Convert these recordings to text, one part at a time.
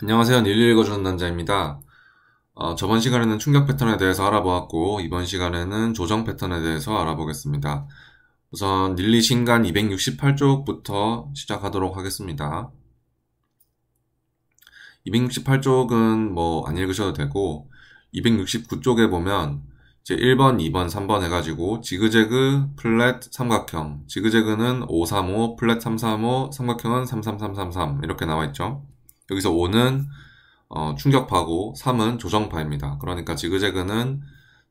안녕하세요. 릴리 읽어주는 남자입니다. 저번 시간에는 충격 패턴에 대해서 알아보았고, 이번 시간에는 조정 패턴에 대해서 알아보겠습니다. 우선 릴리 신간 268쪽부터 시작하도록 하겠습니다. 268쪽은 뭐 안 읽으셔도 되고, 269쪽에 보면 이제 1번, 2번, 3번 해가지고 지그재그, 플랫, 삼각형. 지그재그는 535, 플랫 335, 삼각형은 33333 이렇게 나와 있죠. 여기서 5는 충격파고 3은 조정파입니다. 그러니까 지그재그는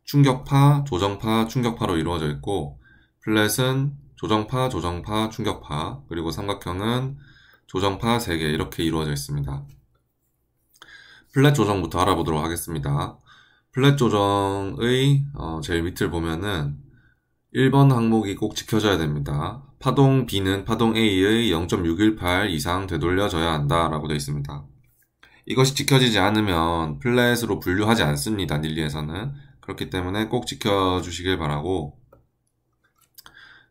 충격파, 조정파, 충격파로 이루어져 있고 플랫은 조정파, 조정파, 충격파 그리고 삼각형은 조정파 3개 이렇게 이루어져 있습니다. 플랫 조정부터 알아보도록 하겠습니다. 플랫 조정의 제일 밑을 보면은 1번 항목이 꼭 지켜져야 됩니다. 파동 B는 파동 A의 0.618 이상 되돌려져야 한다 라고 되어 있습니다. 이것이 지켜지지 않으면 플랫으로 분류하지 않습니다. 닐리에서는. 그렇기 때문에 꼭 지켜주시길 바라고,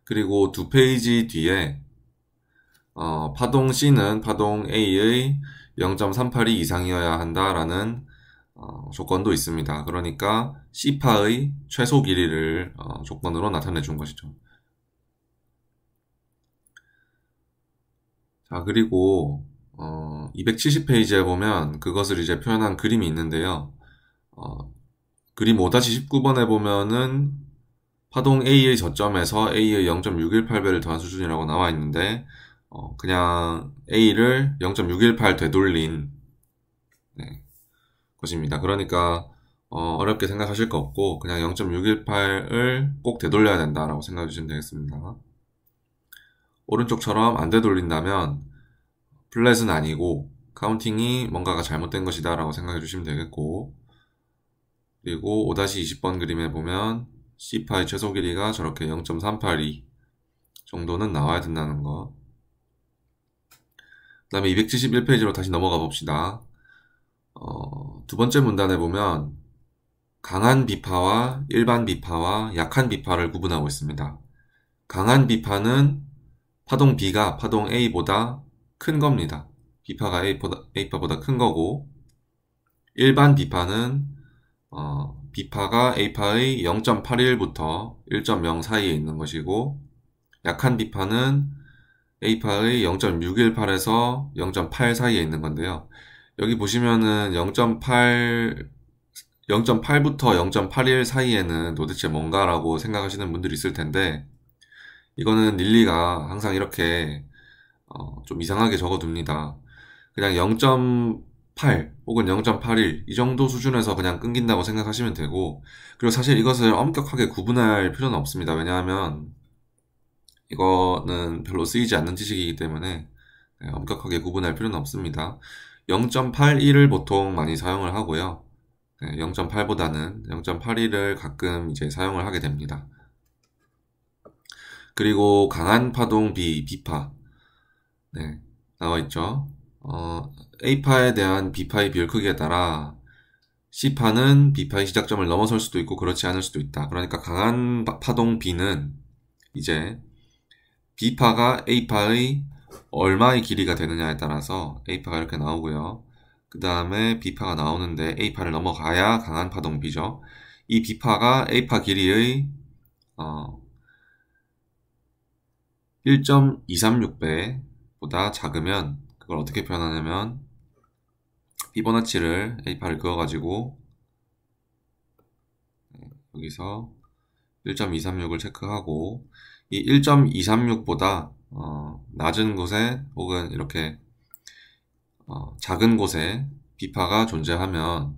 그리고 두 페이지 뒤에 파동 C는 파동 A의 0.382 이상이어야 한다라는 조건도 있습니다. 그러니까 C파의 최소 길이를 조건으로 나타내 준 것이죠. 자, 그리고 270페이지에 보면 그것을 이제 표현한 그림이 있는데요. 그림 5-19번에 보면은 파동 A의 저점에서 A의 0.618배를 더한 수준이라고 나와 있는데 그냥 A를 0.618 되돌린 것입니다. 그러니까 어렵게 생각하실 거 없고 그냥 0.618을 꼭 되돌려야 된다라고 생각해 주시면 되겠습니다. 오른쪽처럼 안 되돌린다면 플랫은 아니고 카운팅이 뭔가가 잘못된 것이다 라고 생각해 주시면 되겠고, 그리고 5-20번 그림에 보면 C파의 최소 길이가 저렇게 0.382 정도는 나와야 된다는 거. 그 다음에 271페이지로 다시 넘어가 봅시다. 두 번째 문단에 보면 강한 비파와 일반 비파와 약한 비파를 구분하고 있습니다. 강한 비파는 파동 B가 파동 A보다 큰 겁니다. 비파가 A파보다 큰 거고, 일반 비파는 비파가 A파의 0.81부터 1.0 사이에 있는 것이고, 약한 비파는 A파의 0.618에서 0.8 사이에 있는 건데요. 여기 보시면은 0.8부터 0.81 사이에는 도대체 뭔가라고 생각하시는 분들이 있을 텐데, 이거는 닐리가 항상 이렇게 좀 이상하게 적어둡니다. 그냥 0.8 혹은 0.81 이 정도 수준에서 그냥 끊긴다고 생각하시면 되고, 그리고 사실 이것을 엄격하게 구분할 필요는 없습니다. 왜냐하면 이거는 별로 쓰이지 않는 지식이기 때문에 엄격하게 구분할 필요는 없습니다. 0.81을 보통 많이 사용을 하고요. 0.8보다는 0.81을 가끔 이제 사용을 하게 됩니다. 그리고 강한 파동 B파 나와 있죠. A파에 대한 B파의 비율 크기에 따라 C파는 B파의 시작점을 넘어설 수도 있고 그렇지 않을 수도 있다. 그러니까 강한 파동 B는 이제 B파가 A파의 얼마의 길이가 되느냐에 따라서 A파가 이렇게 나오고요. 그 다음에 B파가 나오는데 A파를 넘어가야 강한 파동 B죠. 이 B파가 A파 길이의 1.236배보다 작으면 그걸 어떻게 표현하냐면 피보나치를 A파를 그어가지고 여기서 1.236을 체크하고 이 1.236보다 낮은 곳에 혹은 이렇게 작은 곳에 B파가 존재하면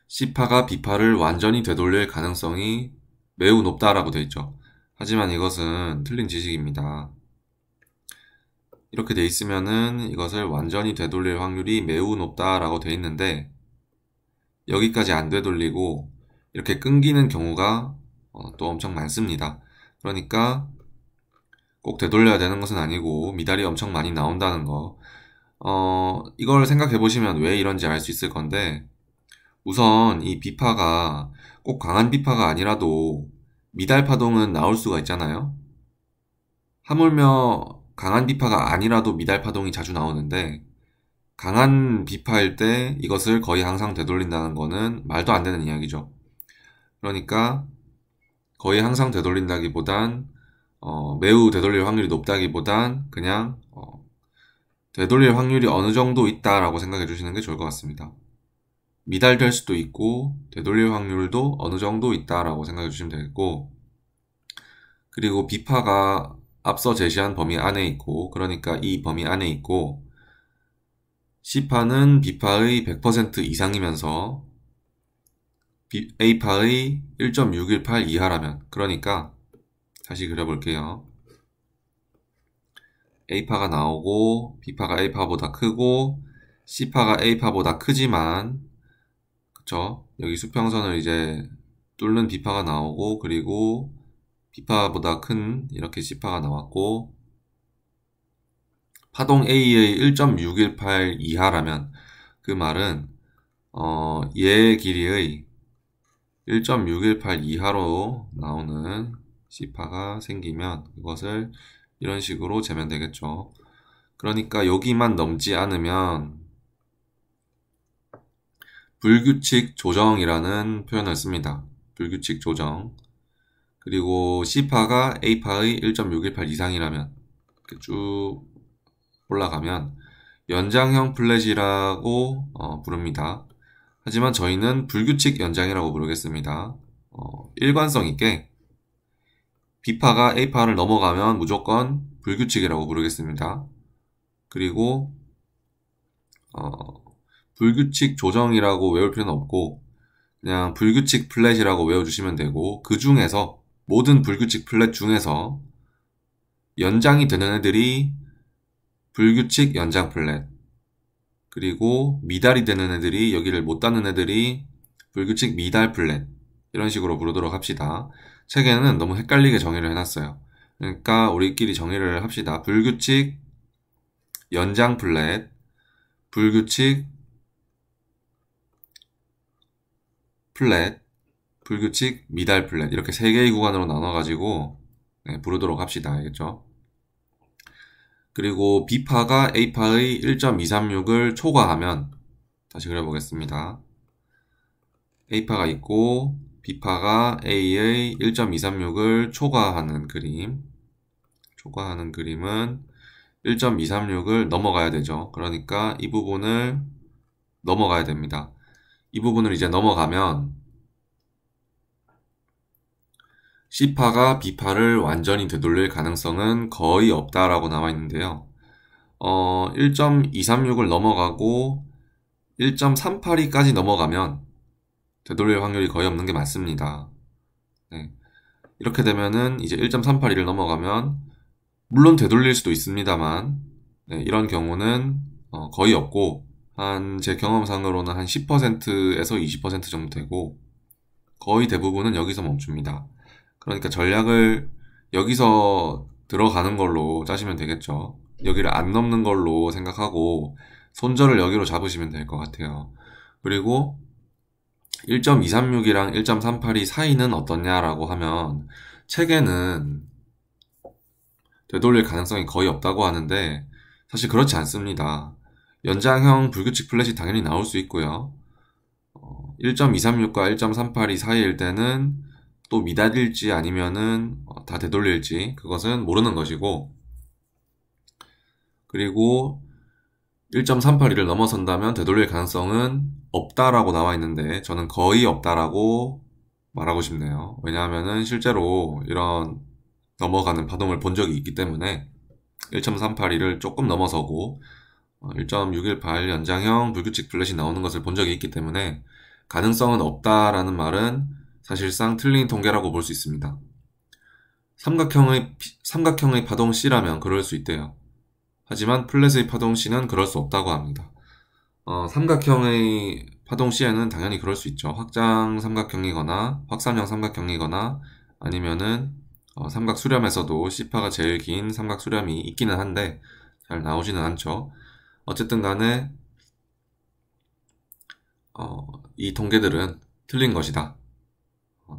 C파가 B파를 완전히 되돌릴 가능성이 매우 높다라고 되어 있죠. 하지만 이것은 틀린 지식입니다. 이렇게 돼 있으면은 이것을 완전히 되돌릴 확률이 매우 높다라고 되어 있는데 여기까지 안 되돌리고 이렇게 끊기는 경우가 또 엄청 많습니다. 그러니까 꼭 되돌려야 되는 것은 아니고 미달이 엄청 많이 나온다는 거. 이걸 생각해 보시면 왜 이런지 알 수 있을 건데, 우선 이 비파가 꼭 강한 비파가 아니라도 미달 파동은 나올 수가 있잖아요. 하물며 강한 비파가 아니라도 미달 파동이 자주 나오는데 강한 비파일 때 이것을 거의 항상 되돌린다는 거는 말도 안 되는 이야기죠. 그러니까 거의 항상 되돌린다기보단 매우 되돌릴 확률이 높다기보단 그냥 되돌릴 확률이 어느 정도 있다라고 생각해 주시는 게 좋을 것 같습니다. 미달될 수도 있고 되돌릴 확률도 어느 정도 있다라고 생각해 주시면 되겠고, 그리고 비파가 앞서 제시한 범위 안에 있고, 그러니까 이 범위 안에 있고, C파는 B파의 100% 이상이면서 A파의 1.618 이하라면, 그러니까 다시 그려볼게요. A파가 나오고 B파가 A파보다 크고 C파가 A파보다 크지만, 그쵸? 여기 수평선을 이제 뚫는 B파가 나오고, 그리고 B파보다 큰 이렇게 C파가 나왔고, 파동 A의 1.618 이하라면, 그 말은 얘 길이의 1.618 이하로 나오는 C파가 생기면 이것을 이런 식으로 재면 되겠죠. 그러니까 여기만 넘지 않으면 불규칙 조정이라는 표현을 씁니다. 불규칙 조정. 그리고 C파가 A파의 1.618 이상이라면 이렇게 쭉 올라가면 연장형 플랫이라고 부릅니다. 하지만 저희는 불규칙 연장이라고 부르겠습니다. 일관성 있게 B파가 A파를 넘어가면 무조건 불규칙이라고 부르겠습니다. 그리고 불규칙 조정이라고 외울 필요는 없고 그냥 불규칙 플랫이라고 외워주시면 되고, 그 중에서 모든 불규칙 플랫 중에서 연장이 되는 애들이 불규칙 연장 플랫, 그리고 미달이 되는 애들이, 여기를 못 닿는 애들이 불규칙 미달 플랫, 이런 식으로 부르도록 합시다. 책에는 너무 헷갈리게 정의를 해놨어요. 그러니까 우리끼리 정의를 합시다. 불규칙 연장 플랫, 불규칙 플랫, 불규칙 미달 플랫, 이렇게 세 개의 구간으로 나눠가지고 부르도록 합시다. 알겠죠? 그리고 B파가 A파의 1.236을 초과하면, 다시 그려보겠습니다. A파가 있고 B파가 A의 1.236을 초과하는 그림. 초과하는 그림은 1.236을 넘어가야 되죠. 그러니까 이 부분을 넘어가야 됩니다. 이 부분을 이제 넘어가면 C파가 B파를 완전히 되돌릴 가능성은 거의 없다라고 나와 있는데요. 1.236을 넘어가고 1.382까지 넘어가면 되돌릴 확률이 거의 없는 게 맞습니다. 네. 이렇게 되면은 이제 1.382를 넘어가면 물론 되돌릴 수도 있습니다만, 이런 경우는 거의 없고, 제 경험상으로는 한 10%에서 20% 정도 되고, 거의 대부분은 여기서 멈춥니다. 그러니까 전략을 여기서 들어가는 걸로 짜시면 되겠죠. 여기를 안 넘는 걸로 생각하고 손절을 여기로 잡으시면 될 것 같아요. 그리고 1.236이랑 1.382 사이는 어떻냐라고 하면, 책에는 되돌릴 가능성이 거의 없다고 하는데 사실 그렇지 않습니다. 연장형 불규칙 플랫이 당연히 나올 수 있고요. 1.236과 1.382 사이일 때는 또 미달일지 아니면은 다 되돌릴지 그것은 모르는 것이고, 그리고 1.382를 넘어선다면 되돌릴 가능성은 없다라고 나와 있는데 저는 거의 없다라고 말하고 싶네요. 왜냐하면은 실제로 이런 넘어가는 파동을 본 적이 있기 때문에 1.382를 조금 넘어서고 1.618 연장형 불규칙 플랫이 나오는 것을 본 적이 있기 때문에 가능성은 없다라는 말은 사실상 틀린 통계라고 볼 수 있습니다. 삼각형의 파동 C라면 그럴 수 있대요. 하지만 플랫의 파동 C는 그럴 수 없다고 합니다. 삼각형의 파동 C에는 당연히 그럴 수 있죠. 확장 삼각형이거나 확산형 삼각형이거나 아니면은 삼각 수렴에서도 C파가 제일 긴 삼각 수렴이 있기는 한데 잘 나오지는 않죠. 어쨌든 간에 이 통계들은 틀린 것이다.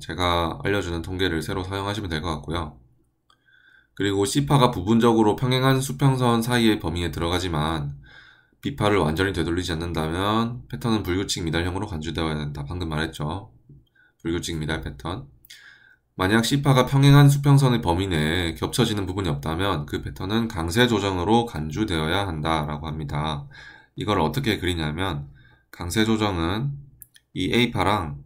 제가 알려주는 통계를 새로 사용하시면 될 것 같고요. 그리고 C파가 부분적으로 평행한 수평선 사이의 범위에 들어가지만 B파를 완전히 되돌리지 않는다면 패턴은 불규칙 미달형으로 간주되어야 된다. 방금 말했죠. 불규칙 미달 패턴. 만약 C파가 평행한 수평선의 범위 내에 겹쳐지는 부분이 없다면 그 패턴은 강세 조정으로 간주되어야 한다라고 합니다. 이걸 어떻게 그리냐면 강세 조정은 이 A파랑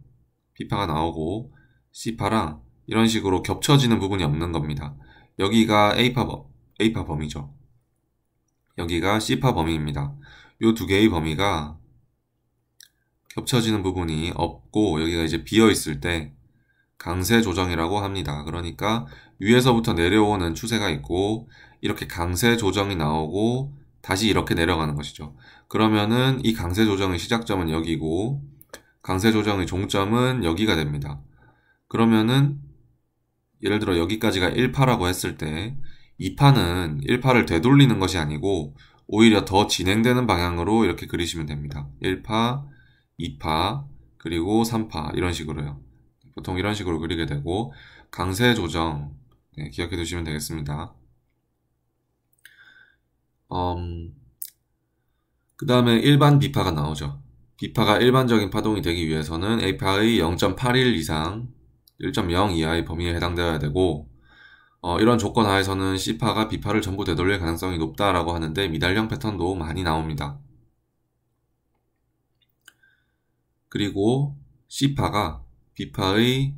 B파가 나오고 C파랑 이런 식으로 겹쳐지는 부분이 없는 겁니다. 여기가 A파 범위죠. 여기가 C파 범위입니다. 이 두 개의 범위가 겹쳐지는 부분이 없고 여기가 이제 비어 있을 때 강세 조정이라고 합니다. 그러니까 위에서부터 내려오는 추세가 있고 이렇게 강세 조정이 나오고 다시 이렇게 내려가는 것이죠. 그러면은 이 강세 조정의 시작점은 여기고 강세 조정의 종점은 여기가 됩니다. 그러면은 예를 들어 여기까지가 1파라고 했을 때 2파는 1파를 되돌리는 것이 아니고 오히려 더 진행되는 방향으로 이렇게 그리시면 됩니다. 1파, 2파, 그리고 3파 이런 식으로요. 보통 이런 식으로 그리게 되고 강세 조정 기억해 두시면 되겠습니다. 그 다음에 일반 B파가 나오죠. B파가 일반적인 파동이 되기 위해서는 A파의 0.81 이상 1.0 이하의 범위에 해당되어야 되고 이런 조건 하에서는 C파가 B파를 전부 되돌릴 가능성이 높다라고 하는데 미달형 패턴도 많이 나옵니다. 그리고 C파가 B파의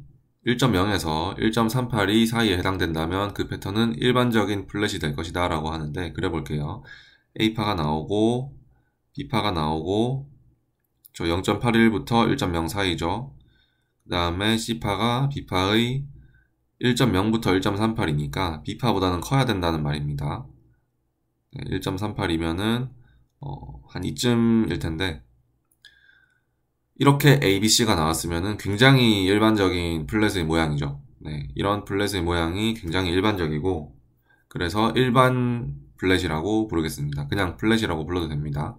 1.0에서 1.382 사이에 해당된다면 그 패턴은 일반적인 플랫이 될 것이다 라고 하는데 그려볼게요. A파가 나오고 B파가 나오고 저 0.81부터 1.0 사이죠. 그 다음에 C파가 B파의 1.0부터 1.38이니까 B파보다는 커야 된다는 말입니다. 1.38이면은 한 이쯤일 텐데 이렇게 ABC가 나왔으면은 굉장히 일반적인 플랫의 모양이죠. 네, 이런 플랫의 모양이 굉장히 일반적이고 그래서 일반 플랫이라고 부르겠습니다. 그냥 플랫이라고 불러도 됩니다.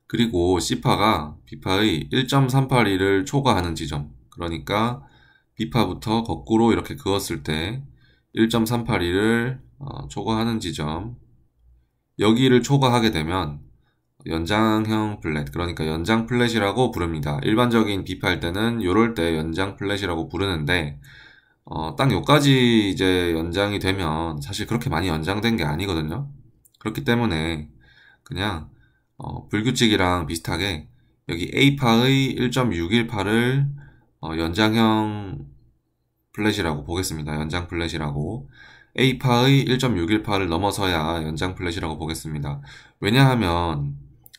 그리고 C파가 B파의 1.382를 초과하는 지점, 그러니까 B파부터 거꾸로 이렇게 그었을 때 1.382를 초과하는 지점, 여기를 초과하게 되면 연장형 플랫, 그러니까 연장 플랫이라고 부릅니다. 일반적인 B파일 때는 요럴 때 연장 플랫이라고 부르는데 딱 요까지 이제 연장이 되면 사실 그렇게 많이 연장된 게 아니거든요. 그렇기 때문에 그냥 불규칙이랑 비슷하게 여기 A파의 1.618을 연장형 플랫이라고 보겠습니다. 연장 플랫이라고. A파의 1.618을 넘어서야 연장 플랫이라고 보겠습니다. 왜냐하면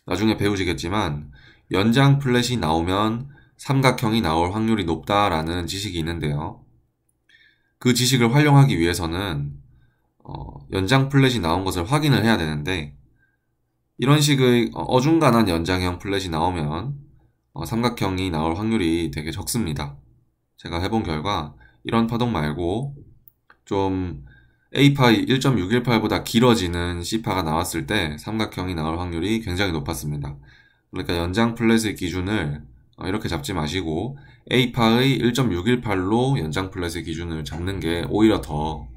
나중에 배우시겠지만 연장 플랫이 나오면 삼각형이 나올 확률이 높다라는 지식이 있는데요. 그 지식을 활용하기 위해서는 연장 플랫이 나온 것을 확인을 해야 되는데 이런 식의 어중간한 연장형 플랫이 나오면 삼각형이 나올 확률이 되게 적습니다. 제가 해본 결과 이런 파동 말고 좀 A파 1.618보다 길어지는 C파가 나왔을 때 삼각형이 나올 확률이 굉장히 높았습니다. 그러니까 연장 플랫의 기준을 이렇게 잡지 마시고 A파의 1.618로 연장 플랫의 기준을 잡는 게 오히려 더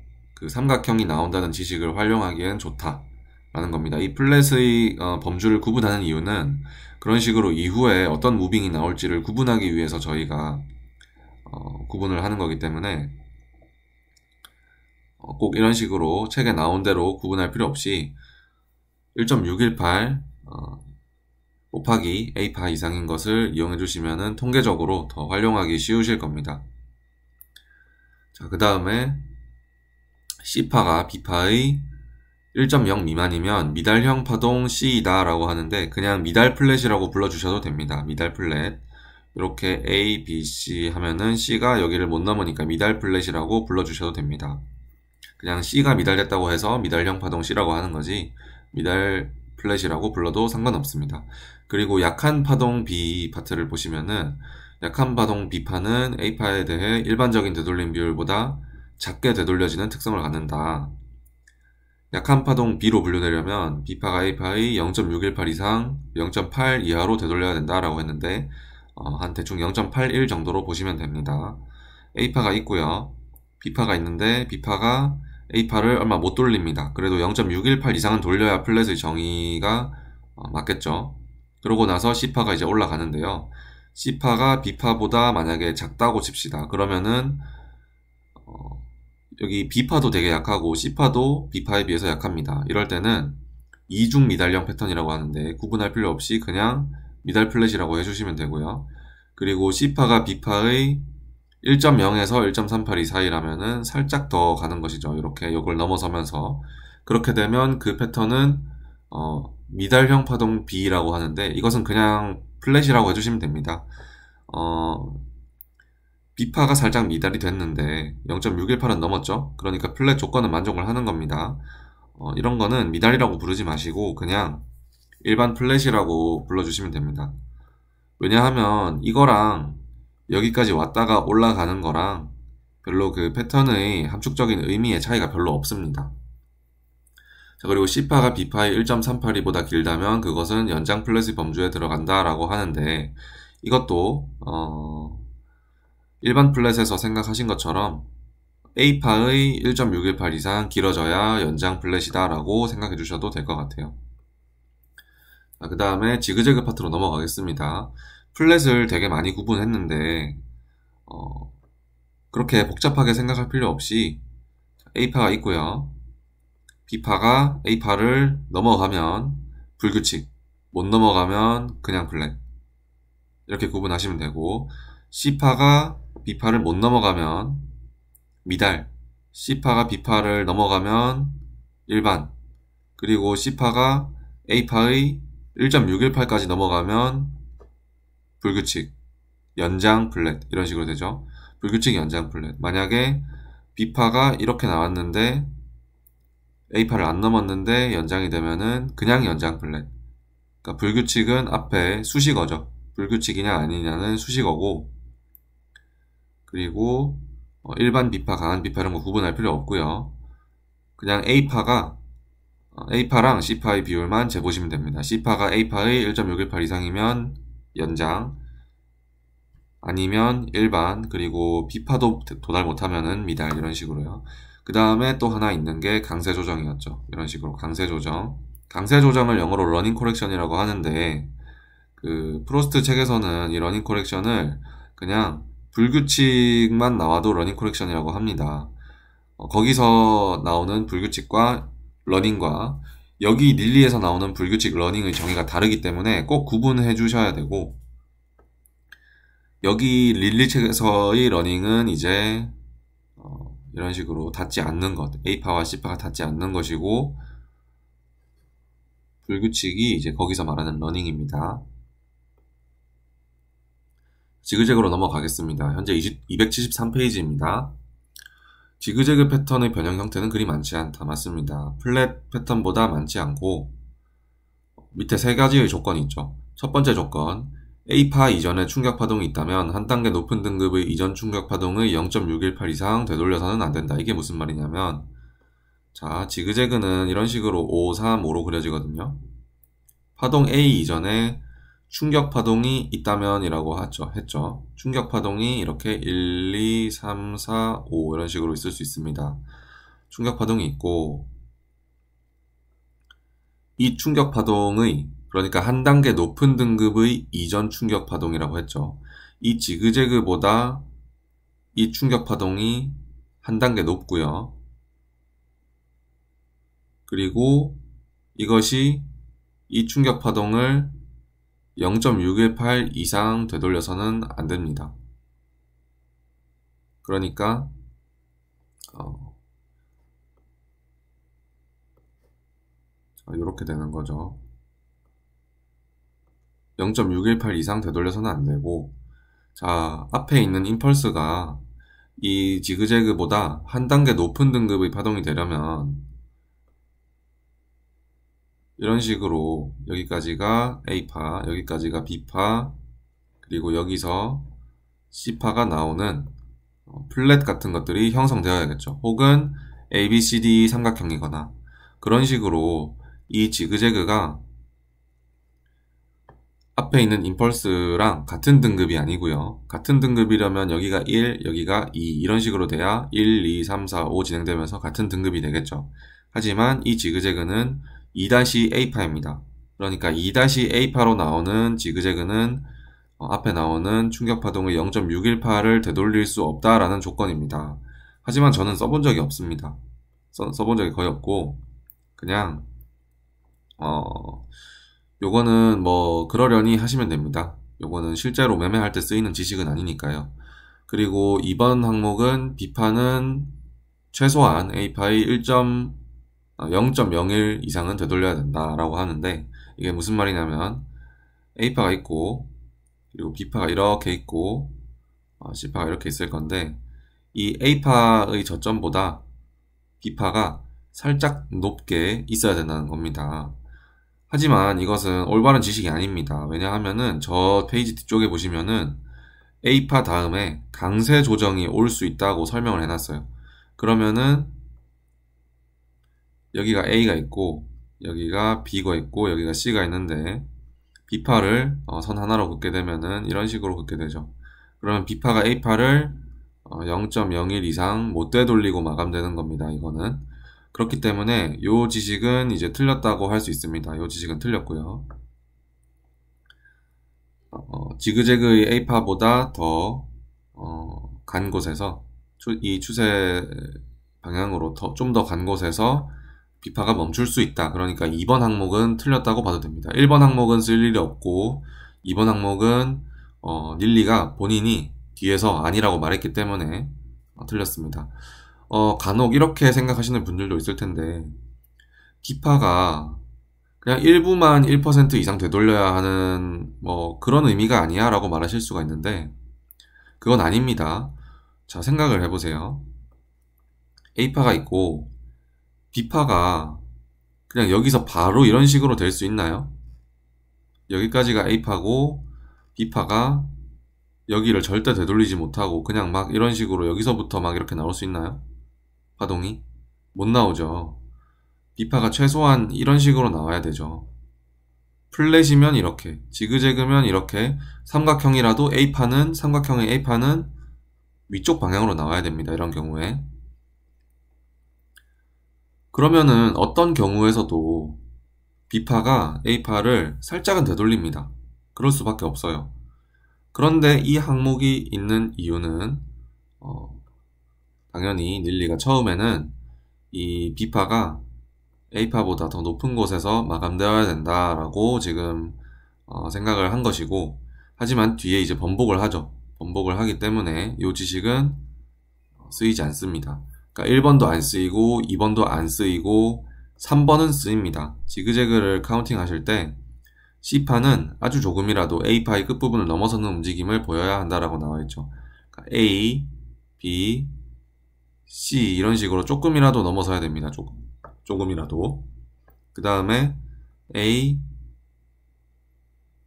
그 삼각형이 나온다는 지식을 활용하기엔 좋다라는 겁니다. 이 플랫의 범주를 구분하는 이유는 그런 식으로 이후에 어떤 무빙이 나올지를 구분하기 위해서 저희가 구분을 하는 거기 때문에 꼭 이런 식으로 책에 나온 대로 구분할 필요 없이 1.618 곱하기 A파 이상인 것을 이용해 주시면 통계적으로 더 활용하기 쉬우실 겁니다. 자, 그 다음에 C파가 B파의 1.0 미만이면 미달형 파동 C이다 라고 하는데 그냥 미달 플랫이라고 불러주셔도 됩니다. 미달 플랫. 이렇게 A, B, C 하면은 C가 여기를 못 넘으니까 미달 플랫이라고 불러주셔도 됩니다. 그냥 C가 미달됐다고 해서 미달형 파동 C라고 하는 거지 미달 플랫이라고 불러도 상관없습니다. 그리고 약한 파동 B 파트를 보시면은 약한 파동 B파는 A파에 대해 일반적인 되돌림 비율보다 작게 되돌려지는 특성을 갖는다. 약한 파동 B로 분류되려면 B파가 A파의 0.618 이상 0.8 이하로 되돌려야 된다라고 했는데 한 대충 0.81 정도로 보시면 됩니다. A파가 있고요. B파가 있는데 B파가 A파를 얼마 못 돌립니다. 그래도 0.618 이상은 돌려야 플랫의 정의가 맞겠죠. 그러고 나서 C파가 이제 올라가는데요. C파가 B파보다 만약에 작다고 칩시다. 그러면은 여기 B파도 되게 약하고 C파도 B파에 비해서 약합니다. 이럴 때는 이중 미달형 패턴이라고 하는데 구분할 필요 없이 그냥 미달 플랫이라고 해주시면 되고요. 그리고 C파가 B파의 1.0에서 1.382 사이라면은 살짝 더 가는 것이죠. 이렇게 이걸 넘어서면서 그렇게 되면 그 패턴은 미달형 파동 B라고 하는데 이것은 그냥 플랫이라고 해주시면 됩니다. B파가 살짝 미달이 됐는데 0.618은 넘었죠. 그러니까 플랫 조건은 만족을 하는 겁니다. 이런 거는 미달이라고 부르지 마시고 그냥 일반 플랫이라고 불러주시면 됩니다. 왜냐하면 이거랑 여기까지 왔다가 올라가는 거랑 별로 그 패턴의 함축적인 의미의 차이가 별로 없습니다. 자, 그리고 C파가 B파의 1.382보다 길다면 그것은 연장 플랫의 범주에 들어간다 라고 하는데 이것도 일반 플랫에서 생각하신 것처럼 A파의 1.618 이상 길어져야 연장 플랫이다 라고 생각해 주셔도 될 것 같아요. 그 다음에 지그재그 파트로 넘어가겠습니다. 플랫을 되게 많이 구분했는데 그렇게 복잡하게 생각할 필요 없이 A파가 있고요. B파가 A파를 넘어가면 불규칙, 못 넘어가면 그냥 플랫 이렇게 구분하시면 되고 C파가 B파를 못 넘어가면 미달, C파가 B파를 넘어가면 일반, 그리고 C파가 A파의 1.618까지 넘어가면 불규칙, 연장 플랫 이런 식으로 되죠. 불규칙 연장 플랫. 만약에 B파가 이렇게 나왔는데 A파를 안 넘었는데 연장이 되면은 그냥 연장 플랫. 그러니까 불규칙은 앞에 수식어죠. 불규칙이냐 아니냐는 수식어고 그리고 일반 B파, 강한 B파 이런 거 구분할 필요 없고요. 그냥 A파랑 C파의 비율만 재보시면 됩니다. C파가 A파의 1.618 이상이면 연장, 아니면 일반, 그리고 B파도 도달 못하면은 미달 이런 식으로요. 그 다음에 또 하나 있는 게 강세 조정이었죠. 이런 식으로 강세 조정. 강세 조정을 영어로 러닝 코렉션이라고 하는데 그 프로스트 책에서는 이 러닝 코렉션을 그냥 불규칙만 나와도 러닝 코렉션이라고 합니다. 거기서 나오는 불규칙과 러닝과 여기 릴리에서 나오는 불규칙 러닝의 정의가 다르기 때문에 꼭 구분해 주셔야 되고 여기 릴리 책에서의 러닝은 이제 이런 식으로 닿지 않는 것, A파와 C파가 닿지 않는 것이고 불규칙이 이제 거기서 말하는 러닝입니다. 지그재그로 넘어가겠습니다. 현재 273페이지입니다. 지그재그 패턴의 변형 형태는 그리 많지 않다. 맞습니다. 플랫 패턴보다 많지 않고 밑에 세 가지의 조건이 있죠. 첫 번째 조건, A파 이전에 충격파동이 있다면 한 단계 높은 등급의 이전 충격파동의 0.618 이상 되돌려서는 안 된다. 이게 무슨 말이냐면 자, 지그재그는 이런 식으로 5, 3, 5로 그려지거든요. 파동 A 이전에 충격파동이 있다면 이라고 했죠. 충격파동이 이렇게 1, 2, 3, 4, 5 이런 식으로 있을 수 있습니다. 충격파동이 있고 이 충격파동의 그러니까 한 단계 높은 등급의 이전 충격파동이라고 했죠. 이 지그재그보다 이 충격파동이 한 단계 높고요. 그리고 이것이 이 충격파동을 0.618 이상 되돌려서는 안 됩니다. 그러니까 이렇게 되는 거죠. 0.618 이상 되돌려서는 안 되고 자, 앞에 있는 임펄스가 이 지그재그보다 한 단계 높은 등급의 파동이 되려면 이런 식으로 여기까지가 A파, 여기까지가 B파, 그리고 여기서 C파가 나오는 플랫 같은 것들이 형성되어야겠죠. 혹은 ABCD 삼각형이거나 그런 식으로 이 지그재그가 앞에 있는 임펄스랑 같은 등급이 아니고요. 같은 등급이려면 여기가 1, 여기가 2 이런 식으로 돼야 1, 2, 3, 4, 5 진행되면서 같은 등급이 되겠죠. 하지만 이 지그재그는 2-A파입니다. 그러니까 2-A파로 나오는 지그재그는 앞에 나오는 충격파동의 0.618을 되돌릴 수 없다라는 조건입니다. 하지만 저는 써본 적이 없습니다. 써본 적이 거의 없고 그냥 요거는 뭐 그러려니 하시면 됩니다. 요거는 실제로 매매할 때 쓰이는 지식은 아니니까요. 그리고 이번 항목은 비파는 최소한 A파의 0.01 이상은 되돌려야 된다라고 하는데 이게 무슨 말이냐면 A파가 있고 그리고 B파가 이렇게 있고 C파가 이렇게 있을 건데 이 A파의 저점보다 B파가 살짝 높게 있어야 된다는 겁니다. 하지만 이것은 올바른 지식이 아닙니다. 왜냐하면은 저 페이지 뒤쪽에 보시면은 A파 다음에 강세 조정이 올 수 있다고 설명을 해놨어요. 그러면은 여기가 A가 있고 여기가 B가 있고 여기가 C가 있는데 B파를 선 하나로 긋게 되면은 이런 식으로 긋게 되죠. 그러면 B파가 A파를 0.01 이상 못 되돌리고 마감되는 겁니다. 이거는. 그렇기 때문에 이 지식은 이제 틀렸다고 할 수 있습니다. 이 지식은 틀렸고요. 지그재그의 A파보다 더 간 곳에서 이 추세 방향으로 좀 더 간 곳에서 B파가 멈출 수 있다. 그러니까 2번 항목은 틀렸다고 봐도 됩니다. 1번 항목은 쓸 일이 없고 2번 항목은 닐리가 본인이 뒤에서 아니라고 말했기 때문에 틀렸습니다. 간혹 이렇게 생각하시는 분들도 있을 텐데 B파가 그냥 일부만 1% 이상 되돌려야 하는 뭐 그런 의미가 아니야 라고 말하실 수가 있는데 그건 아닙니다. 자, 생각을 해보세요. A파가 있고 B파가 그냥 여기서 바로 이런 식으로 될 수 있나요? 여기까지가 A파고 B파가 여기를 절대 되돌리지 못하고 그냥 막 이런 식으로 여기서부터 막 이렇게 나올 수 있나요? 파동이? 못 나오죠. B파가 최소한 이런 식으로 나와야 되죠. 플랫이면 이렇게, 지그재그면 이렇게, 삼각형이라도 삼각형의 A파는 위쪽 방향으로 나와야 됩니다. 이런 경우에. 그러면은 어떤 경우에서도 B파가 A파를 살짝은 되돌립니다. 그럴 수밖에 없어요. 그런데 이 항목이 있는 이유는 당연히 닐리가 처음에는 이 B파가 A파보다 더 높은 곳에서 마감되어야 된다라고 지금 생각을 한 것이고 하지만 뒤에 이제 번복을 하죠. 번복을 하기 때문에 이 지식은 쓰이지 않습니다. 그러니까 1번도 안 쓰이고 2번도 안 쓰이고 3번은 쓰입니다. 지그재그를 카운팅 하실 때 C파는 아주 조금이라도 A파의 끝부분을 넘어서는 움직임을 보여야 한다라고 나와 있죠. 그러니까 A, B, C 이런 식으로 조금이라도 넘어서야 됩니다. 조금이라도. 그 다음에 A,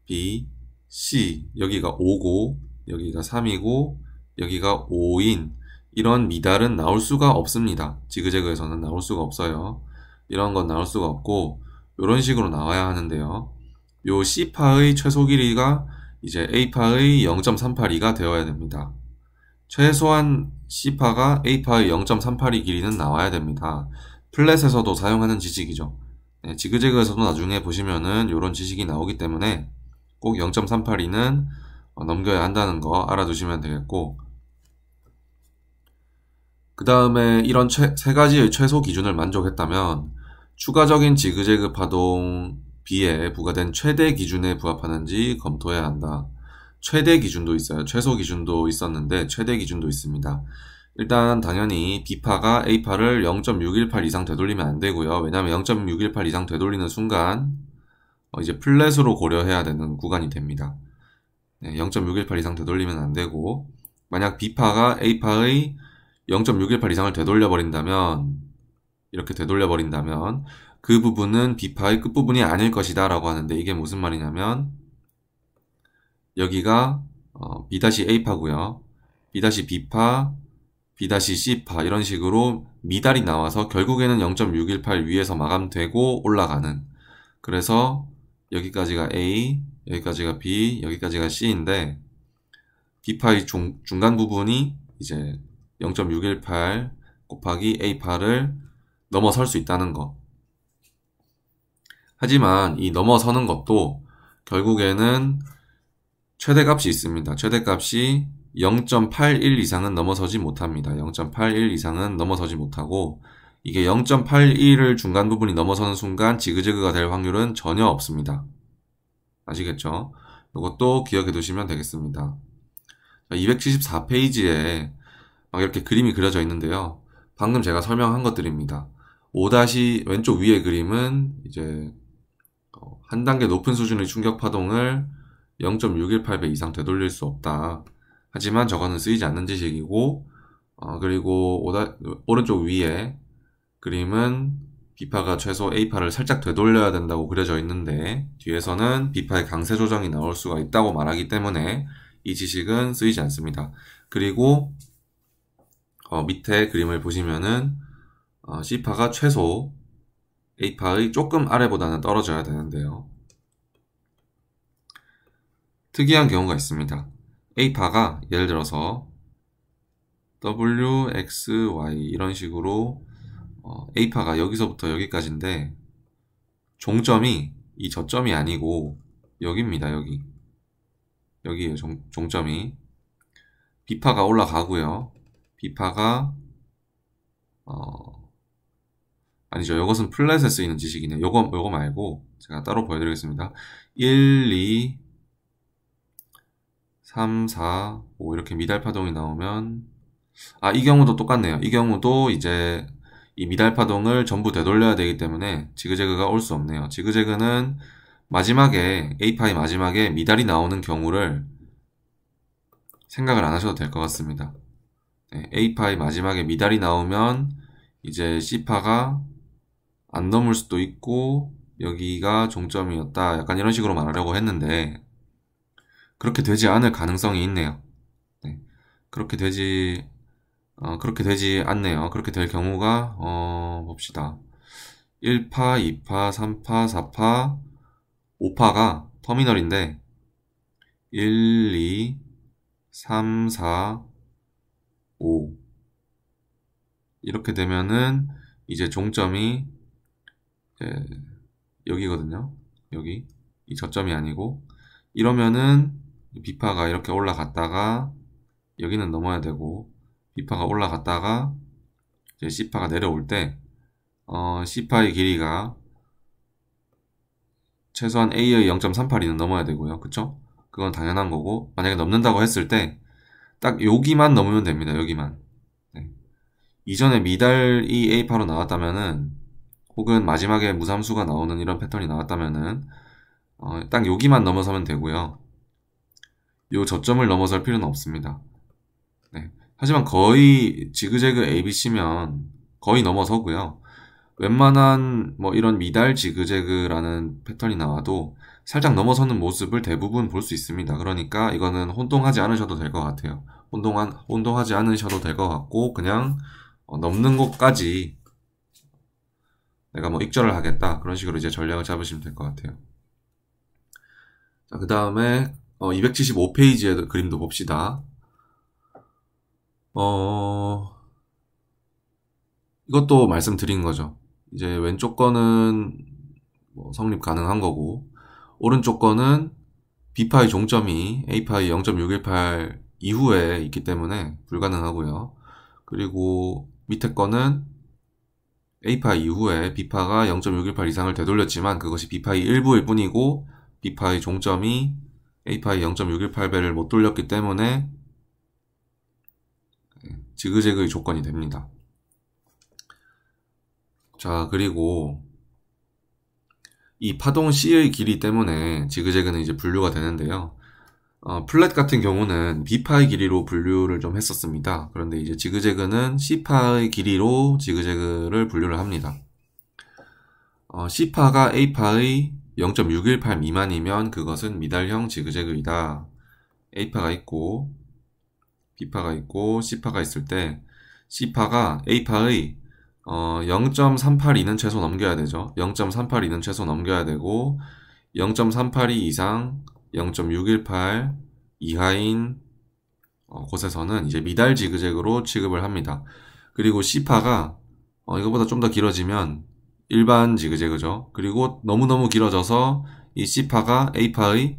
B, C 여기가 5고 여기가 3이고 여기가 5인 이런 미달은 나올 수가 없습니다. 지그재그에서는 나올 수가 없어요. 이런 건 나올 수가 없고 이런 식으로 나와야 하는데요. 요 C파의 최소 길이가 이제 A파의 0.382가 되어야 됩니다. 최소한 C파가 A파의 0.382 길이는 나와야 됩니다. 플랫에서도 사용하는 지식이죠. 네, 지그재그에서도 나중에 보시면은 이런 지식이 나오기 때문에 꼭 0.382는 넘겨야 한다는 거 알아두시면 되겠고 그 다음에 이런 세 가지의 최소 기준을 만족했다면 추가적인 지그재그 파동 B에 부과된 최대 기준에 부합하는지 검토해야 한다. 최대 기준도 있어요. 최소 기준도 있었는데 최대 기준도 있습니다. 일단 당연히 B파가 A파를 0.618 이상 되돌리면 안 되고요. 왜냐하면 0.618 이상 되돌리는 순간 이제 플랫으로 고려해야 되는 구간이 됩니다. 네, 0.618 이상 되돌리면 안 되고 만약 B파가 A파의 0.618 이상을 되돌려버린다면 이렇게 되돌려버린다면 그 부분은 B파의 끝부분이 아닐 것이다 라고 하는데 이게 무슨 말이냐면 여기가 B-A파고요. B-B파, B-C파 이런 식으로 미달이 나와서 결국에는 0.618 위에서 마감되고 올라가는 그래서 여기까지가 A, 여기까지가 B, 여기까지가 C인데 B파의 중간 부분이 이제 0.618 곱하기 A파를 넘어설 수 있다는 거. 하지만 이 넘어서는 것도 결국에는 최대값이 있습니다. 최대값이 0.81 이상은 넘어서지 못합니다. 0.81 이상은 넘어서지 못하고 이게 0.81을 중간 부분이 넘어서는 순간 지그재그가 될 확률은 전혀 없습니다. 아시겠죠? 이것도 기억해 두시면 되겠습니다. 274페이지에 막 이렇게 그림이 그려져 있는데요. 방금 제가 설명한 것들입니다. 5- 왼쪽 위의 그림은 이제 한 단계 높은 수준의 충격 파동을 0.618배 이상 되돌릴 수 없다. 하지만 저거는 쓰이지 않는 지식이고, 그리고 오른쪽 위에 그림은 B파가 최소 A파를 살짝 되돌려야 된다고 그려져 있는데 뒤에서는 B파의 강세 조정이 나올 수가 있다고 말하기 때문에 이 지식은 쓰이지 않습니다. 그리고 밑에 그림을 보시면은 C파가 최소 A파의 조금 아래보다는 떨어져야 되는데요. 특이한 경우가 있습니다. A파가 예를 들어서 W, X, Y 이런 식으로 A파가 여기서부터 여기까지인데 종점이 이 저점이 아니고 여기입니다. 여기에요. 종점이. B파가 올라가고요. B파가 아니죠. 이것은 플랫에 쓰이는 지식이네요. 요거 말고 제가 따로 보여드리겠습니다. 1, 2, 3, 4, 5 이렇게 미달 파동이 나오면 이 경우도 똑같네요. 이 경우도 이제 이 미달 파동을 전부 되돌려야 되기 때문에 지그재그가 올 수 없네요. 지그재그는 마지막에 A파의 마지막에 미달이 나오는 경우를 생각을 안 하셔도 될 것 같습니다. 네, A파의 마지막에 미달이 나오면 이제 C파가 안 넘을 수도 있고 여기가 종점이었다. 약간 이런 식으로 말하려고 했는데 그렇게 되지 않을 가능성이 있네요. 네, 그렇게 되지 않네요. 그렇게 될 경우가 봅시다. 1파, 2파, 3파, 4파, 5파가 터미널인데 1, 2, 3, 4, 5 이렇게 되면은 이제 종점이 여기거든요. 여기 이 저점이 아니고 이러면은 B파가 이렇게 올라갔다가 여기는 넘어야 되고 B파가 올라갔다가 이제 C파가 내려올 때 C파의 길이가 최소한 A의 0.38이는 넘어야 되고요. 그쵸? 그건 당연한 거고 만약에 넘는다고 했을 때 딱 여기만 넘으면 됩니다. 여기만. 네. 이전에 미달이 A파로 나왔다면은 혹은 마지막에 무삼수가 나오는 이런 패턴이 나왔다면은 딱 여기만 넘어서면 되고요. 요 저점을 넘어설 필요는 없습니다. 네. 하지만 거의 지그재그 ABC면 거의 넘어서고요. 웬만한 뭐 이런 미달 지그재그라는 패턴이 나와도 살짝 넘어서는 모습을 대부분 볼 수 있습니다. 그러니까 이거는 혼동하지 않으셔도 될 것 같아요. 혼동하지 않으셔도 될 것 같고 그냥 넘는 곳까지 내가 뭐 익절을 하겠다 그런 식으로 이제 전략을 잡으시면 될 것 같아요. 자, 그 다음에 275페이지의 그림도 봅시다. 이것도 말씀드린 거죠. 이제 왼쪽 거는 뭐 성립 가능한 거고 오른쪽 거는 B파의 종점이 A파의 0.618 이후에 있기 때문에 불가능하고요. 그리고 밑에 거는 A파 이후에 B파가 0.618 이상을 되돌렸지만 그것이 B파의 일부일 뿐이고 B파의 종점이 A파의 0.618배를 못 돌렸기 때문에 지그재그의 조건이 됩니다. 자, 그리고 이 파동 C의 길이 때문에 지그재그는 이제 분류가 되는데요. 플랫 같은 경우는 B파의 길이로 분류를 좀 했었습니다. 그런데 이제 지그재그는 C파의 길이로 지그재그를 분류를 합니다. C파가 A파의 0.618 미만이면 그것은 미달형 지그재그이다. A파가 있고 B파가 있고 C파가 있을 때 C파가 A파의 0.382는 최소 넘겨야 되죠. 0.382는 최소 넘겨야 되고 0.382 이상 0.618 이하인 곳에서는 이제 미달 지그재그로 취급을 합니다. 그리고 C파가 이거보다 좀 더 길어지면 일반 지그재그죠. 그리고 너무너무 길어져서 이 C파가 A파의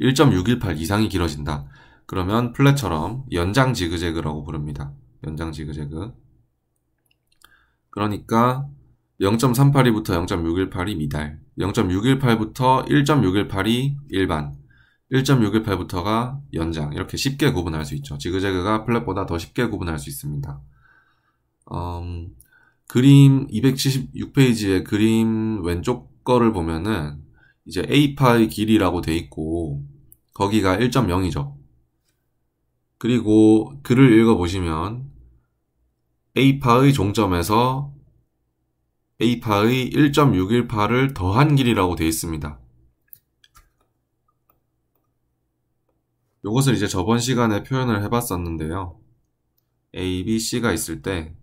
1.618 이상이 길어진다. 그러면 플랫처럼 연장 지그재그라고 부릅니다. 연장 지그재그. 그러니까 0.382부터 0.618이 미달, 0.618부터 1.618이 일반, 1.618부터가 연장, 이렇게 쉽게 구분할 수 있죠. 지그재그가 플랫보다 더 쉽게 구분할 수 있습니다. 그림 276페이지의 그림 왼쪽 거를 보면은 이제 A파의 길이라고 돼 있고 거기가 1.0이죠. 그리고 글을 읽어보시면 A파의 종점에서 A파의 1.618을 더한 길이라고 되어 있습니다. 이것을 이제 저번 시간에 표현을 해봤었는데요. A, B, C가 있을 때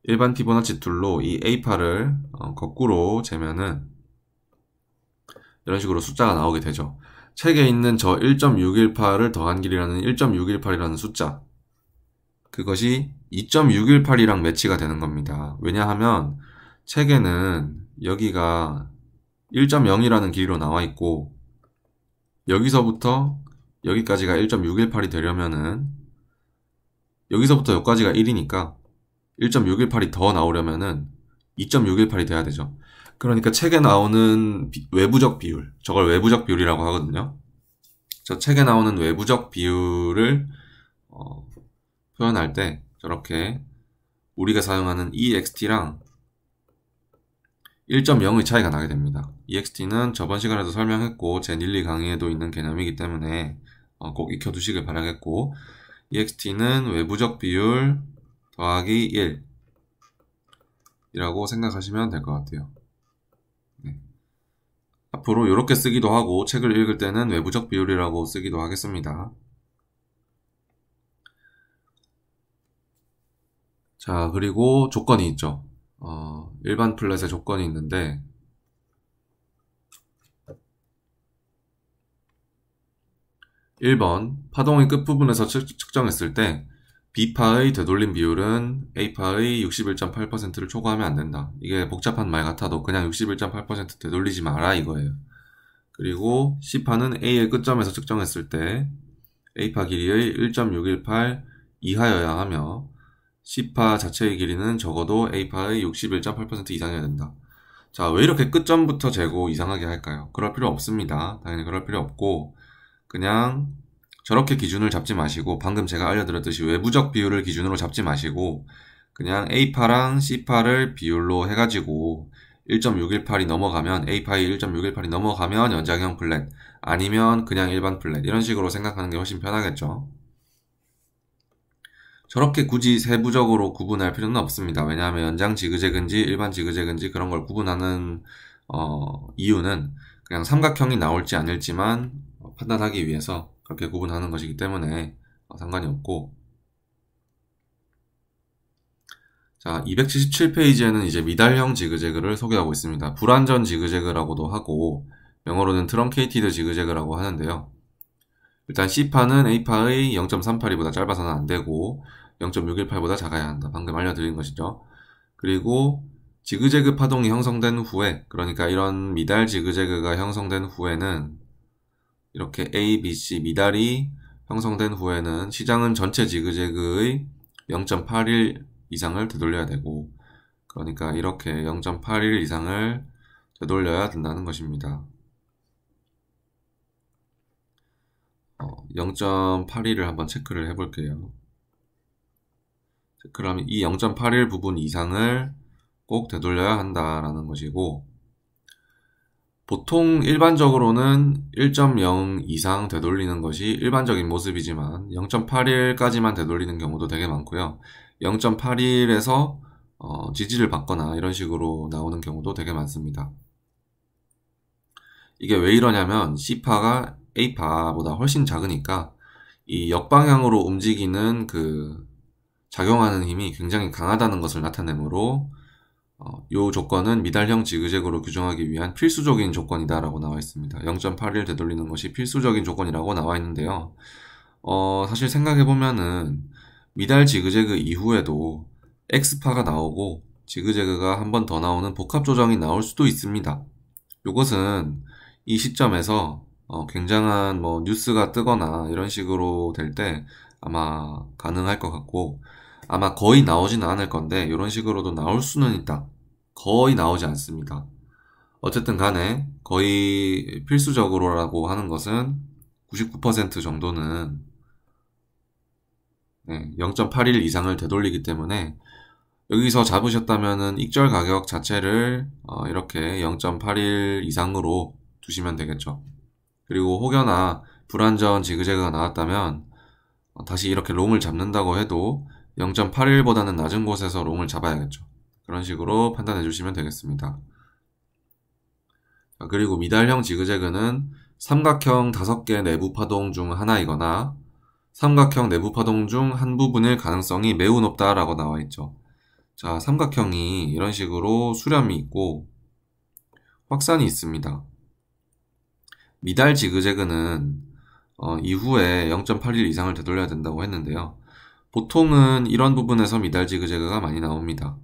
일반 피보나치 툴로 이 A파를 거꾸로 재면은 이런 식으로 숫자가 나오게 되죠. 책에 있는 저 1.618을 더한 길이라는 1.618이라는 숫자, 그것이 2.618이랑 매치가 되는 겁니다. 왜냐하면 책에는 여기가 1.0이라는 길이로 나와 있고 여기서부터 여기까지가 1.618이 되려면은 여기서부터 여기까지가 1이니까 1.618이 더 나오려면은 2.618이 돼야 되죠. 그러니까 책에 나오는 외부적 비율, 저걸 외부적 비율이라고 하거든요. 저 책에 나오는 외부적 비율을 표현할 때 저렇게 우리가 사용하는 EXT랑 1.0의 차이가 나게 됩니다. EXT는 저번 시간에도 설명했고 제 닐리 강의에도 있는 개념이기 때문에 꼭 익혀두시길 바라겠고, EXT는 외부적 비율 더하기 1 이라고 생각하시면 될 것 같아요. 네. 앞으로 이렇게 쓰기도 하고 책을 읽을 때는 외부적 비율이라고 쓰기도 하겠습니다. 자, 그리고 조건이 있죠. 일반 플랫의 조건이 있는데 1번 파동의 끝부분에서 측정했을 때 B파의 되돌림 비율은 A파의 61.8%를 초과하면 안 된다. 이게 복잡한 말 같아도 그냥 61.8% 되돌리지 마라 이거예요. 그리고 C파는 A의 끝점에서 측정했을 때 A파 길이의 1.618 이하여야 하며 C파 자체의 길이는 적어도 A파의 61.8% 이상이어야 된다. 자, 왜 이렇게 끝점부터 재고 이상하게 할까요? 그럴 필요 없습니다. 당연히 그럴 필요 없고 그냥 저렇게 기준을 잡지 마시고 방금 제가 알려드렸듯이 외부적 비율을 기준으로 잡지 마시고 그냥 A파랑 C파를 비율로 해가지고 1.618이 넘어가면 A파의 1.618이 넘어가면 연장형 플랫, 아니면 그냥 일반 플랫, 이런 식으로 생각하는 게 훨씬 편하겠죠. 저렇게 굳이 세부적으로 구분할 필요는 없습니다. 왜냐하면 연장 지그재그인지 일반 지그재그인지 그런 걸 구분하는 이유는 그냥 삼각형이 나올지 아닐지만 판단하기 위해서 그렇게 구분하는 것이기 때문에 상관이 없고, 자, 277페이지에는 이제 미달형 지그재그를 소개하고 있습니다. 불완전 지그재그라고도 하고 영어로는 트렁케이티드 지그재그라고 하는데요. 일단 C파는 A파의 0.382보다 짧아서는 안 되고 0.618보다 작아야 한다. 방금 알려드린 것이죠. 그리고 지그재그 파동이 형성된 후에, 그러니까 이런 미달 지그재그가 형성된 후에는 이렇게 A, B, C 미달이 형성된 후에는 시장은 전체 지그재그의 0.81 이상을 되돌려야 되고, 그러니까 이렇게 0.81 이상을 되돌려야 된다는 것입니다. 0.81을 한번 체크를 해볼게요. 체크를 하면 이 0.81 부분 이상을 꼭 되돌려야 한다라는 것이고, 보통 일반적으로는 1.0 이상 되돌리는 것이 일반적인 모습이지만 0.81까지만 되돌리는 경우도 되게 많고요. 0.81에서 지지를 받거나 이런 식으로 나오는 경우도 되게 많습니다. 이게 왜 이러냐면 C파가 A파보다 훨씬 작으니까 이 역방향으로 움직이는 그 작용하는 힘이 굉장히 강하다는 것을 나타내므로 이 조건은 미달형 지그재그로 규정하기 위한 필수적인 조건이다 라고 나와 있습니다. 0.81 되돌리는 것이 필수적인 조건이라고 나와 있는데요. 사실 생각해보면은 미달 지그재그 이후에도 X파가 나오고 지그재그가 한 번 더 나오는 복합 조정이 나올 수도 있습니다. 이것은 이 시점에서 굉장한 뭐 뉴스가 뜨거나 이런 식으로 될 때 아마 가능할 것 같고, 아마 거의 나오지는 않을 건데 이런 식으로도 나올 수는 있다. 거의 나오지 않습니다. 어쨌든 간에 거의 필수적으로라고 하는 것은 99% 정도는 0.81 이상을 되돌리기 때문에 여기서 잡으셨다면은 익절 가격 자체를 이렇게 0.81 이상으로 두시면 되겠죠. 그리고 혹여나 불안전 지그재그가 나왔다면 다시 이렇게 롱을 잡는다고 해도 0.81보다는 낮은 곳에서 롱을 잡아야겠죠. 그런 식으로 판단해 주시면 되겠습니다. 그리고 미달형 지그재그는 삼각형 5개 내부 파동 중 하나이거나 삼각형 내부 파동 중 한 부분일 가능성이 매우 높다라고 나와 있죠. 자, 삼각형이 이런 식으로 수렴이 있고 확산이 있습니다. 미달 지그재그는 이후에 0.81 이상을 되돌려야 된다고 했는데요. 보통은 이런 부분에서 미달 지그재그가 많이 나옵니다.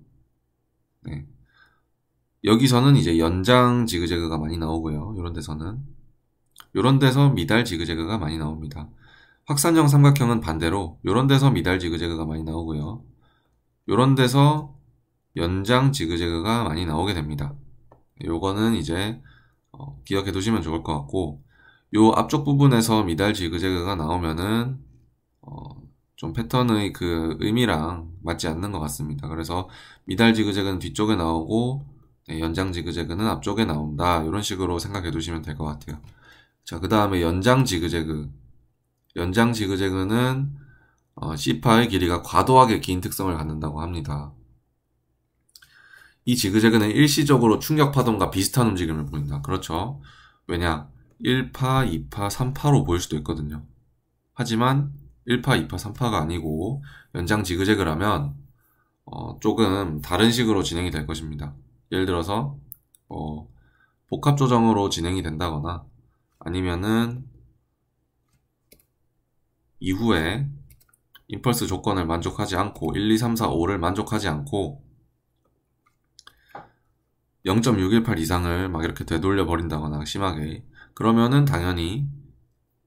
네. 여기서는 이제 연장 지그재그가 많이 나오고요. 이런 데서 미달 지그재그가 많이 나옵니다. 확산형 삼각형은 반대로 이런 데서 미달 지그재그가 많이 나오고요. 이런 데서 연장 지그재그가 많이 나오게 됩니다. 요거는 이제 기억해 두시면 좋을 것 같고, 요 앞쪽 부분에서 미달 지그재그가 나오면은 좀 패턴의 그 의미랑 맞지 않는 것 같습니다. 그래서 미달 지그재그는 뒤쪽에 나오고 연장 지그재그는 앞쪽에 나온다, 이런 식으로 생각해 두시면 될 것 같아요. 자, 그 다음에 연장 지그재그는 C파의 길이가 과도하게 긴 특성을 갖는다고 합니다. 이 지그재그는 일시적으로 충격 파동과 비슷한 움직임을 보인다. 그렇죠. 왜냐? 1파, 2파, 3파로 보일 수도 있거든요. 하지만 1파, 2파, 3파가 아니고 연장 지그재그라면 조금 다른 식으로 진행이 될 것입니다. 예를 들어서 복합 조정으로 진행이 된다거나 아니면은 이후에 임펄스 조건을 만족하지 않고 1, 2, 3, 4, 5를 만족하지 않고 0.618 이상을 막 이렇게 되돌려 버린다거나 심하게, 그러면은 당연히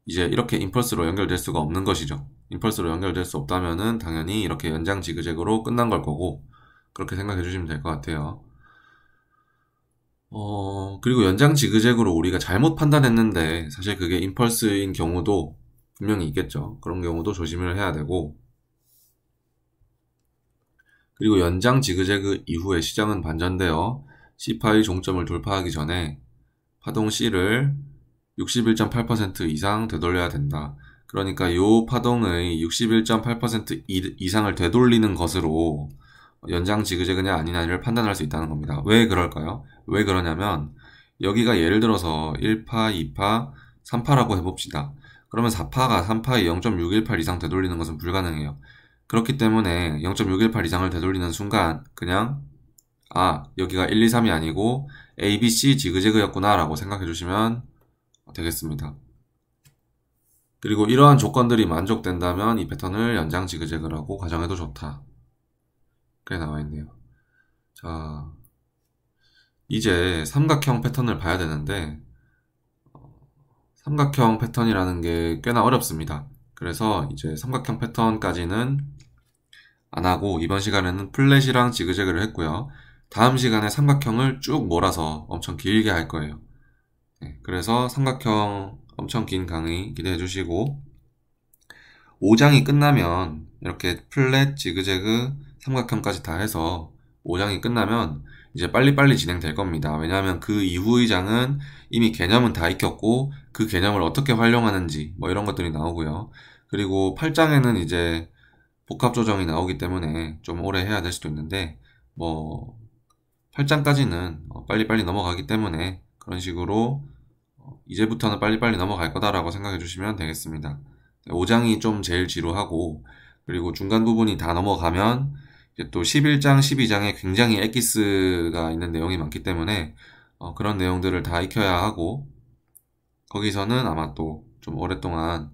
이제 이렇게 임펄스로 연결될 수가 없는 것이죠. 임펄스로 연결될 수 없다면은 당연히 이렇게 연장 지그재그로 끝난 걸 거고, 그렇게 생각해 주시면 될 것 같아요. 그리고 연장 지그재그로 우리가 잘못 판단했는데 사실 그게 임펄스인 경우도 분명히 있겠죠. 그런 경우도 조심을 해야 되고, 그리고 연장 지그재그 이후에 시장은 반전되어 C파의 종점을 돌파하기 전에 파동 C를 61.8% 이상 되돌려야 된다. 그러니까 이 파동의 61.8% 이상을 되돌리는 것으로 연장 지그재그냐 아니냐를 판단할 수 있다는 겁니다. 왜 그럴까요? 왜 그러냐면 여기가 예를 들어서 1파, 2파, 3파라고 해봅시다. 그러면 4파가 3파의 0.618 이상 되돌리는 것은 불가능해요. 그렇기 때문에 0.618 이상을 되돌리는 순간 그냥 여기가 1, 2, 3이 아니고 A, B, C 지그재그였구나 라고 생각해 주시면 되겠습니다. 그리고 이러한 조건들이 만족된다면 이 패턴을 연장 지그재그라고 가정해도 좋다. 그게 나와 있네요. 자, 이제 삼각형 패턴을 봐야 되는데 삼각형 패턴이라는 게 꽤나 어렵습니다. 그래서 이제 삼각형 패턴까지는 안 하고 이번 시간에는 플랫이랑 지그재그를 했고요. 다음 시간에 삼각형을 쭉 몰아서 엄청 길게 할 거예요. 그래서 삼각형 엄청 긴 강의 기대해 주시고 5장이 끝나면 이렇게 플랫, 지그재그, 삼각형까지 다 해서 5장이 끝나면 이제 빨리빨리 진행될 겁니다. 왜냐하면 그 이후의 장은 이미 개념은 다 익혔고 그 개념을 어떻게 활용하는지 뭐 이런 것들이 나오고요. 그리고 8장에는 이제 복합 조정이 나오기 때문에 좀 오래 해야 될 수도 있는데 뭐 8장까지는 빨리빨리 넘어가기 때문에 그런 식으로 이제부터는 빨리빨리 넘어갈 거다라고 생각해 주시면 되겠습니다. 5장이 좀 제일 지루하고 그리고 중간 부분이 다 넘어가면 이제 또 11장, 12장에 굉장히 엑기스가 있는 내용이 많기 때문에 그런 내용들을 다 익혀야 하고 거기서는 아마 또 좀 오랫동안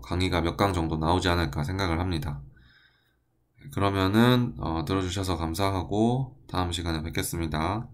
강의가 몇 강 정도 나오지 않을까 생각을 합니다. 그러면은 들어주셔서 감사하고 다음 시간에 뵙겠습니다.